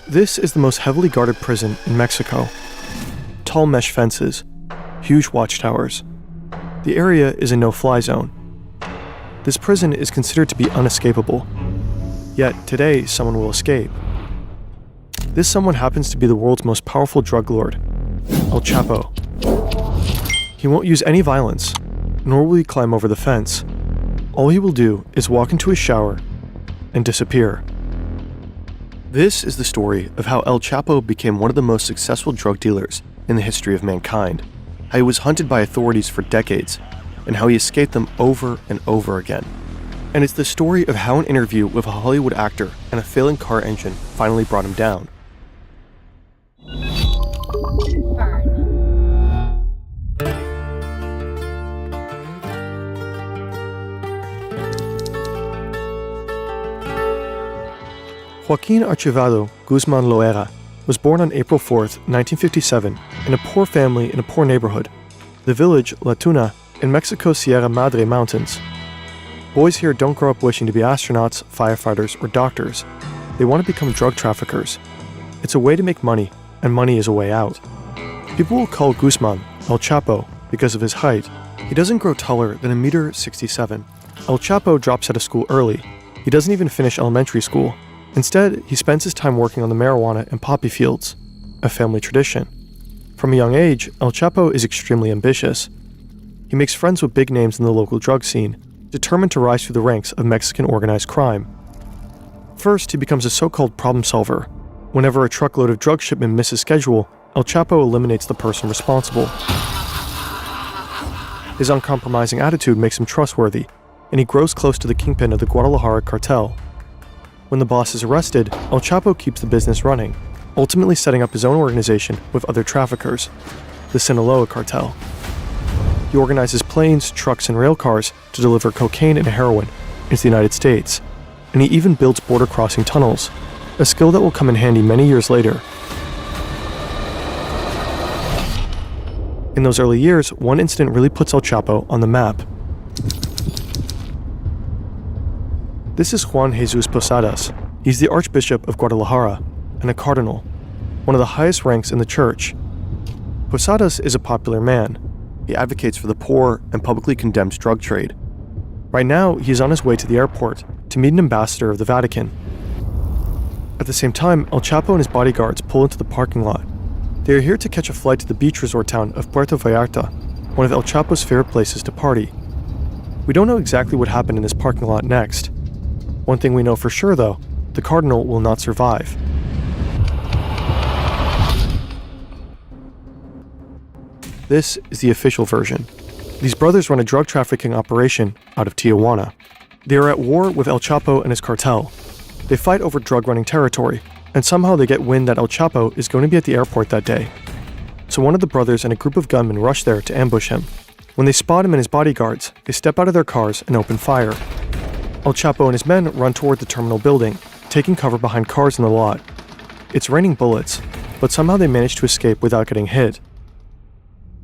This is the most heavily guarded prison in Mexico. Tall mesh fences, huge watchtowers. The area is a no-fly zone. This prison is considered to be unescapable. Yet today, someone will escape. This someone happens to be the world's most powerful drug lord, El Chapo. He won't use any violence, nor will he climb over the fence. All he will do is walk into his shower and disappear. This is the story of how El Chapo became one of the most successful drug dealers in the history of mankind, how he was hunted by authorities for decades, and how he escaped them over and over again. And it's the story of how an interview with a Hollywood actor and a failing car engine finally brought him down. Joaquin Archivado Guzman Loera was born on April 4, 1957, in a poor family in a poor neighborhood, the village La Tuna in Mexico's Sierra Madre Mountains. Boys here don't grow up wishing to be astronauts, firefighters, or doctors. They want to become drug traffickers. It's a way to make money, and money is a way out. People will call Guzman El Chapo because of his height. He doesn't grow taller than 1.67 meters. El Chapo drops out of school early. He doesn't even finish elementary school. Instead, he spends his time working on the marijuana and poppy fields, a family tradition. From a young age, El Chapo is extremely ambitious. He makes friends with big names in the local drug scene, determined to rise through the ranks of Mexican organized crime. First, he becomes a so-called problem solver. Whenever a truckload of drug shipment misses schedule, El Chapo eliminates the person responsible. His uncompromising attitude makes him trustworthy, and he grows close to the kingpin of the Guadalajara cartel. When the boss is arrested, El Chapo keeps the business running, ultimately setting up his own organization with other traffickers, the Sinaloa cartel. He organizes planes, trucks, and rail cars to deliver cocaine and heroin into the United States, and he even builds border-crossing tunnels, a skill that will come in handy many years later. In those early years, one incident really puts El Chapo on the map. This is Juan Jesus Posadas. He's the Archbishop of Guadalajara and a cardinal, one of the highest ranks in the church. Posadas is a popular man. He advocates for the poor and publicly condemns drug trade. Right now, he is on his way to the airport to meet an ambassador of the Vatican. At the same time, El Chapo and his bodyguards pull into the parking lot. They are here to catch a flight to the beach resort town of Puerto Vallarta, one of El Chapo's favorite places to party. We don't know exactly what happened in this parking lot next. One thing we know for sure, though, the cardinal will not survive. This is the official version. These brothers run a drug trafficking operation out of Tijuana. They are at war with El Chapo and his cartel. They fight over drug-running territory, and somehow they get wind that El Chapo is going to be at the airport that day. So one of the brothers and a group of gunmen rush there to ambush him. When they spot him and his bodyguards, they step out of their cars and open fire. El Chapo and his men run toward the terminal building, taking cover behind cars in the lot. It's raining bullets, but somehow they manage to escape without getting hit.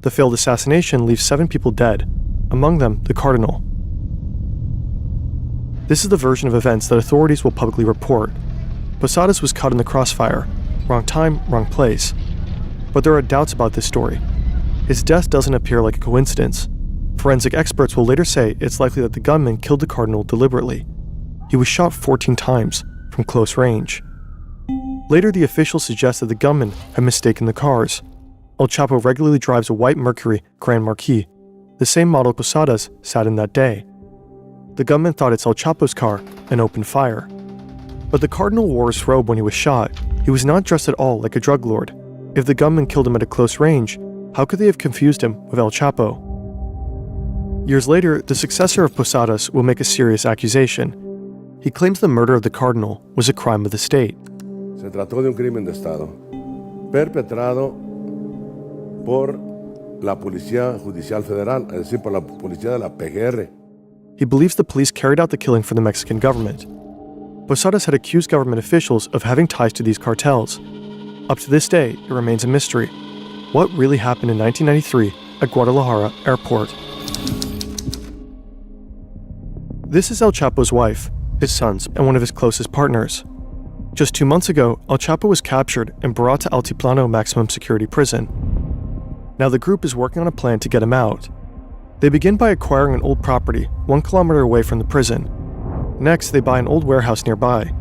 The failed assassination leaves 7 people dead, among them the cardinal. This is the version of events that authorities will publicly report. Posadas was caught in the crossfire, wrong time, wrong place. But there are doubts about this story. His death doesn't appear like a coincidence. Forensic experts will later say it's likely that the gunman killed the cardinal deliberately. He was shot 14 times from close range. Later, the officials suggest that the gunman had mistaken the cars. El Chapo regularly drives a white Mercury Grand Marquis, the same model Posadas sat in that day. The gunman thought it's El Chapo's car and opened fire. But the cardinal wore his robe when he was shot. He was not dressed at all like a drug lord. If the gunman killed him at a close range, how could they have confused him with El Chapo? Years later, the successor of Posadas will make a serious accusation. He claims the murder of the cardinal was a crime of the state. Se trató de un crimen de Estado, perpetrado por la Policía Judicial Federal, es decir, por la Policía de la PGR. He believes the police carried out the killing for the Mexican government. Posadas had accused government officials of having ties to these cartels. Up to this day, it remains a mystery. What really happened in 1993 at Guadalajara Airport? This is El Chapo's wife, his sons, and one of his closest partners. Just 2 months ago, El Chapo was captured and brought to Altiplano maximum security prison. Now the group is working on a plan to get him out. They begin by acquiring an old property 1 kilometer away from the prison. Next, they buy an old warehouse nearby.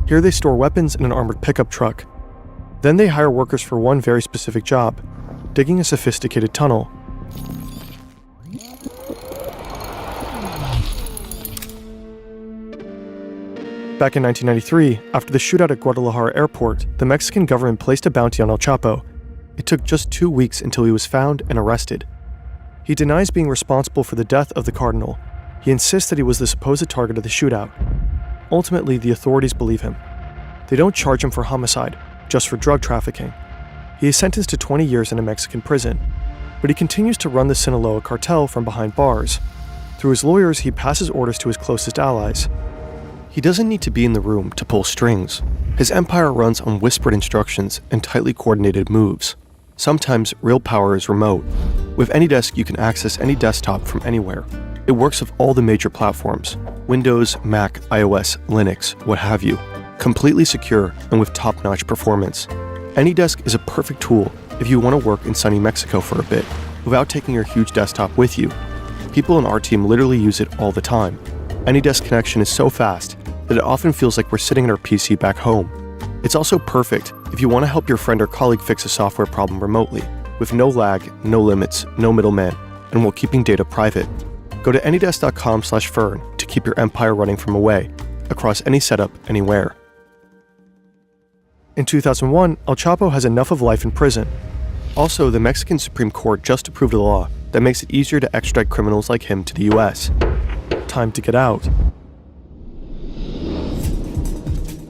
Here they store weapons in an armored pickup truck. Then they hire workers for one very specific job, digging a sophisticated tunnel. Back in 1993, after the shootout at Guadalajara airport, the Mexican government placed a bounty on El Chapo. It took just 2 weeks until he was found and arrested. He denies being responsible for the death of the cardinal. He insists that he was the supposed target of the shootout. Ultimately, the authorities believe him. They don't charge him for homicide, just for drug trafficking. He is sentenced to 20 years in a Mexican prison, but he continues to run the Sinaloa cartel from behind bars. Through his lawyers, he passes orders to his closest allies. He doesn't need to be in the room to pull strings. His empire runs on whispered instructions and tightly coordinated moves. Sometimes real power is remote. With AnyDesk, you can access any desktop from anywhere. It works with all the major platforms: Windows, Mac, iOS, Linux, what have you. Completely secure and with top-notch performance. AnyDesk is a perfect tool if you want to work in sunny Mexico for a bit, without taking your huge desktop with you. People on our team literally use it all the time. AnyDesk connection is so fast that it often feels like we're sitting at our PC back home. It's also perfect if you want to help your friend or colleague fix a software problem remotely, with no lag, no limits, no middleman, and while keeping data private. Go to anydesk.com/fern to keep your empire running from away, across any setup, anywhere. In 2001, El Chapo has enough of life in prison. Also, the Mexican Supreme Court just approved a law that makes it easier to extradite criminals like him to the US. Time to get out.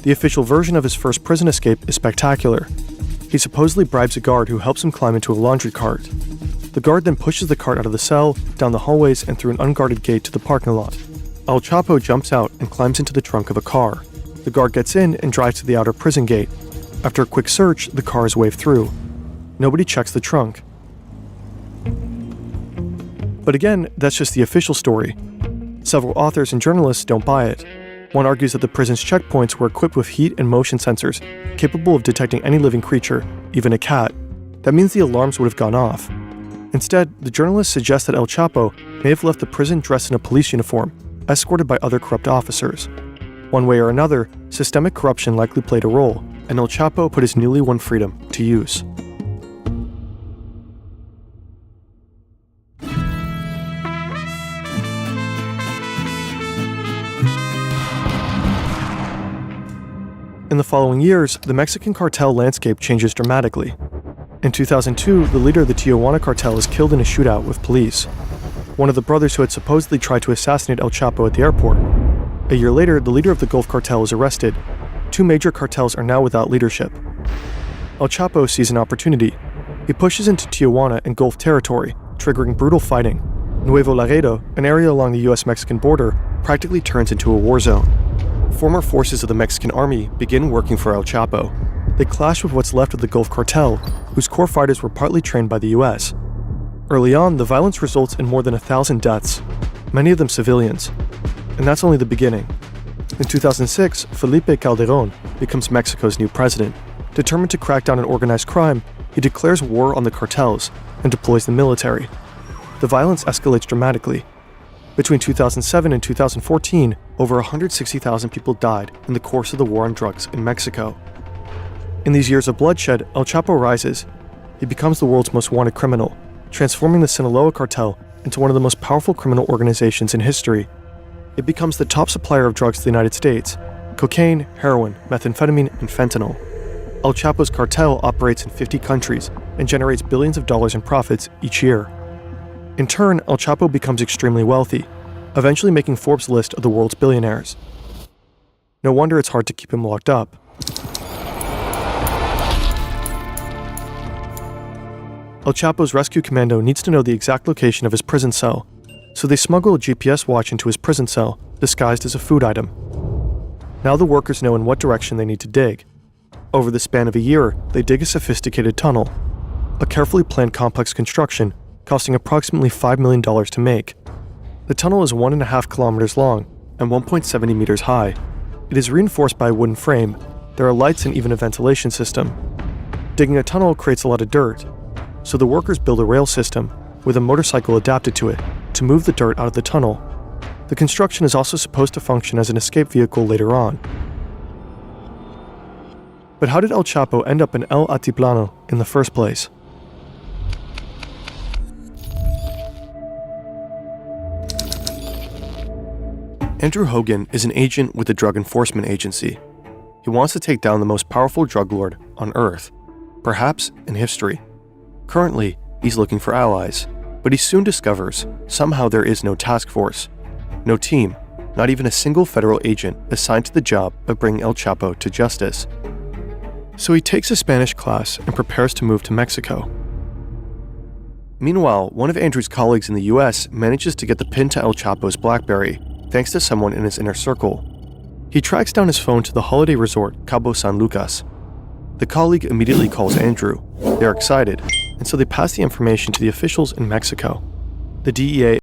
The official version of his first prison escape is spectacular. He supposedly bribes a guard who helps him climb into a laundry cart. The guard then pushes the cart out of the cell, down the hallways, and through an unguarded gate to the parking lot. El Chapo jumps out and climbs into the trunk of a car. The guard gets in and drives to the outer prison gate. After a quick search, the car is waved through. Nobody checks the trunk. But again, that's just the official story. Several authors and journalists don't buy it. One argues that the prison's checkpoints were equipped with heat and motion sensors, capable of detecting any living creature, even a cat. That means the alarms would have gone off. Instead, the journalists suggest that El Chapo may have left the prison dressed in a police uniform, escorted by other corrupt officers. One way or another, systemic corruption likely played a role, and El Chapo put his newly won freedom to use. In the following years, the Mexican cartel landscape changes dramatically. In 2002, the leader of the Tijuana cartel is killed in a shootout with police. One of the brothers who had supposedly tried to assassinate El Chapo at the airport. A year later, the leader of the Gulf cartel is arrested. 2 major cartels are now without leadership. El Chapo sees an opportunity. He pushes into Tijuana and Gulf territory, triggering brutal fighting. Nuevo Laredo, an area along the US-Mexican border, practically turns into a war zone. Former forces of the Mexican army begin working for El Chapo. They clash with what's left of the Gulf cartel, whose core fighters were partly trained by the US. Early on, the violence results in more than 1,000 deaths, many of them civilians. And that's only the beginning. In 2006, Felipe Calderón becomes Mexico's new president. Determined to crack down on organized crime, he declares war on the cartels and deploys the military. The violence escalates dramatically. Between 2007 and 2014, over 160,000 people died in the course of the war on drugs in Mexico. In these years of bloodshed, El Chapo rises. He becomes the world's most wanted criminal, transforming the Sinaloa cartel into one of the most powerful criminal organizations in history. It becomes the top supplier of drugs to the United States: cocaine, heroin, methamphetamine, and fentanyl. El Chapo's cartel operates in 50 countries and generates billions of dollars in profits each year. In turn, El Chapo becomes extremely wealthy, eventually making Forbes' list of the world's billionaires. No wonder it's hard to keep him locked up. El Chapo's rescue commando needs to know the exact location of his prison cell, so they smuggle a GPS watch into his prison cell, disguised as a food item. Now the workers know in what direction they need to dig. Over the span of a year, they dig a sophisticated tunnel, a carefully planned complex construction costing approximately $5 million to make. The tunnel is 1.5 kilometers long and 1.70 meters high. It is reinforced by a wooden frame, There are lights and even a ventilation system. Digging a tunnel creates a lot of dirt, so the workers build a rail system with a motorcycle adapted to it to move the dirt out of the tunnel. The construction is also supposed to function as an escape vehicle later on. But how did El Chapo end up in El Altiplano in the first place? Andrew Hogan is an agent with the Drug Enforcement Agency. He wants to take down the most powerful drug lord on Earth, perhaps in history. Currently, he's looking for allies, but he soon discovers somehow there is no task force, no team, not even a single federal agent assigned to the job of bringing El Chapo to justice. So he takes a Spanish class and prepares to move to Mexico. Meanwhile, one of Andrew's colleagues in the US manages to get the pin to El Chapo's BlackBerry, thanks to someone in his inner circle. He tracks down his phone to the holiday resort Cabo San Lucas. The colleague immediately calls Andrew. They're excited, and so they pass the information to the officials in Mexico. The DEA